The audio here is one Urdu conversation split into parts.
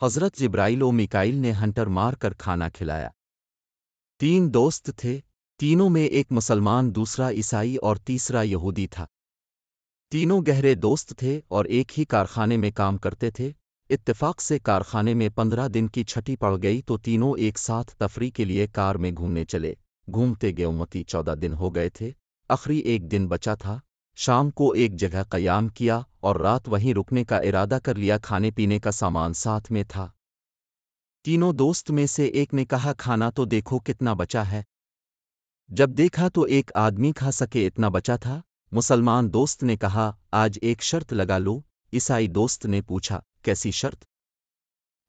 حضرت جبرائیل و میکائیل نے ہنٹر مار کر کھانا کھلایا۔ 3 دوست تھے، تینوں میں ایک مسلمان، دوسرا عیسائی اور تیسرا یہودی تھا۔ تینوں گہرے دوست تھے اور ایک ہی کارخانے میں کام کرتے تھے۔ اتفاق سے کارخانے میں 15 دن کی چھٹی پڑ گئی تو تینوں ایک ساتھ تفریح کے لیے کار میں گھومنے چلے۔ گھومتے گئے 14 دن ہو گئے تھے، آخری ایک دن بچا تھا۔ شام کو ایک جگہ قیام کیا اور رات وہیں رکنے کا ارادہ کر لیا۔ کھانے پینے کا سامان ساتھ میں تھا۔ تینوں دوست میں سے ایک نے کہا، کھانا تو دیکھو کتنا بچا ہے۔ جب دیکھا تو ایک آدمی کھا سکے اتنا بچا تھا۔ مسلمان دوست نے کہا، آج ایک شرط لگا لو۔ عیسائی دوست نے پوچھا، کیسی شرط؟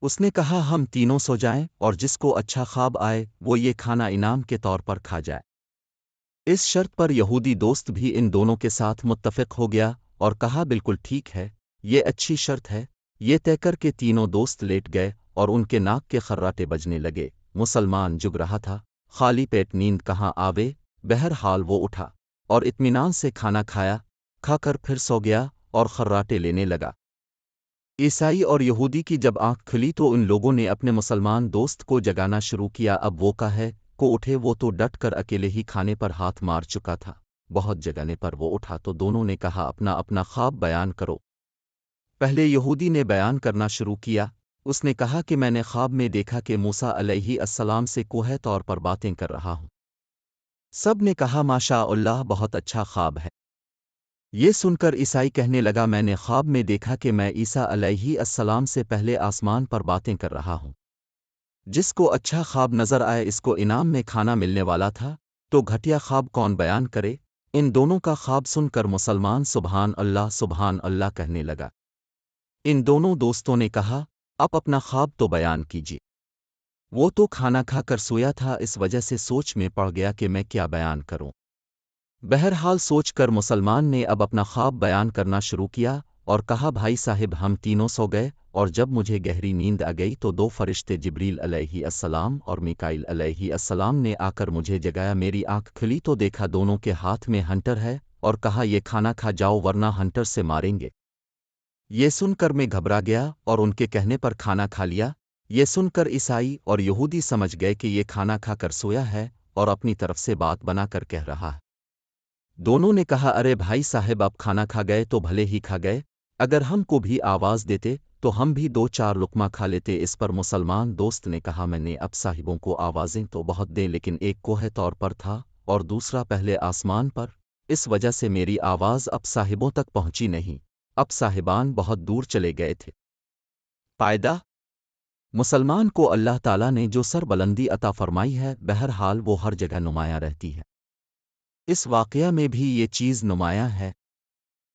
اس نے کہا، ہم تینوں سو جائیں اور جس کو اچھا خواب آئے وہ یہ کھانا انعام کے طور پر کھا جائے۔ اس شرط پر یہودی دوست بھی ان دونوں کے ساتھ متفق ہو گیا اور کہا، بالکل ٹھیک ہے، یہ اچھی شرط ہے۔ یہ طے کر کے تینوں دوست لیٹ گئے اور ان کے ناک کے خراٹے بجنے لگے۔ مسلمان جگ رہا تھا، خالی پیٹ نیند کہاں آوے۔ بہرحال وہ اٹھا اور اطمینان سے کھانا کھایا، کھا کر پھر سو گیا اور خراٹے لینے لگا۔ عیسائی اور یہودی کی جب آنکھ کھلی تو ان لوگوں نے اپنے مسلمان دوست کو جگانا شروع کیا۔ اب وہ کہے کو اٹھے، وہ تو ڈٹ کر اکیلے ہی کھانے پر ہاتھ مار چکا تھا۔ بہت جگانے پر وہ اٹھا تو دونوں نے کہا، اپنا اپنا خواب بیان کرو۔ پہلے یہودی نے بیان کرنا شروع کیا۔ اس نے کہا کہ میں نے خواب میں دیکھا کہ موسیٰ علیہ السلام سے کوہ طور پر باتیں کر رہا ہوں۔ سب نے کہا، ماشاء اللہ، بہت اچھا خواب ہے۔ یہ سن کر عیسائی کہنے لگا، میں نے خواب میں دیکھا کہ میں عیسیٰ علیہ السلام سے پہلے آسمان پر باتیں کر رہا ہوں۔ جس کو اچھا خواب نظر آئے اس کو انعام میں کھانا ملنے والا تھا، تو گھٹیا خواب کون بیان کرے؟ ان دونوں کا خواب سن کر مسلمان سبحان اللہ کہنے لگا۔ ان دونوں دوستوں نے کہا، اب اپنا خواب تو بیان کیجیے۔ وہ تو کھانا کھا کر سویا تھا، اس وجہ سے سوچ میں پڑ گیا کہ میں کیا بیان کروں۔ بہرحال سوچ کر مسلمان نے اب اپنا خواب بیان کرنا شروع کیا اور کہا، بھائی صاحب، ہم تینوں سو گئے اور جب مجھے گہری نیند آ گئی تو 2 فرشتے جبریل علیہ السلام اور میکائیل علیہ السلام نے آ کر مجھے جگایا۔ میری آنکھ کھلی تو دیکھا دونوں کے ہاتھ میں ہنٹر ہے اور کہا، یہ کھانا کھا جاؤ ورنہ ہنٹر سے ماریں گے۔ یہ سن کر میں گھبرا گیا اور ان کے کہنے پر کھانا کھا لیا۔ یہ سن کر عیسائی اور یہودی سمجھ گئے کہ یہ کھانا کھا کر سویا ہے اور اپنی طرف سے بات بنا کر کہہ رہا ہے۔ دونوں نے کہا، ارے بھائی صاحب، آپ کھانا کھا گئے تو بھلے ہی کھا گئے، اگر ہم کو بھی آواز دیتے تو ہم بھی 2-4 لقمہ کھا لیتے۔ اس پر مسلمان دوست نے کہا، میں نے اب صاحبوں کو آوازیں تو بہت دیں، لیکن ایک کوہ طور پر تھا اور دوسرا پہلے آسمان پر، اس وجہ سے میری آواز اب صاحبوں تک پہنچی نہیں۔ اب صاحبان بہت دور چلے گئے تھے۔ فائدہ: مسلمان کو اللہ تعالیٰ نے جو سر بلندی عطا فرمائی ہے، بہرحال وہ ہر جگہ نمایاں رہتی ہے۔ اس واقعہ میں بھی یہ چیز نمایاں ہے۔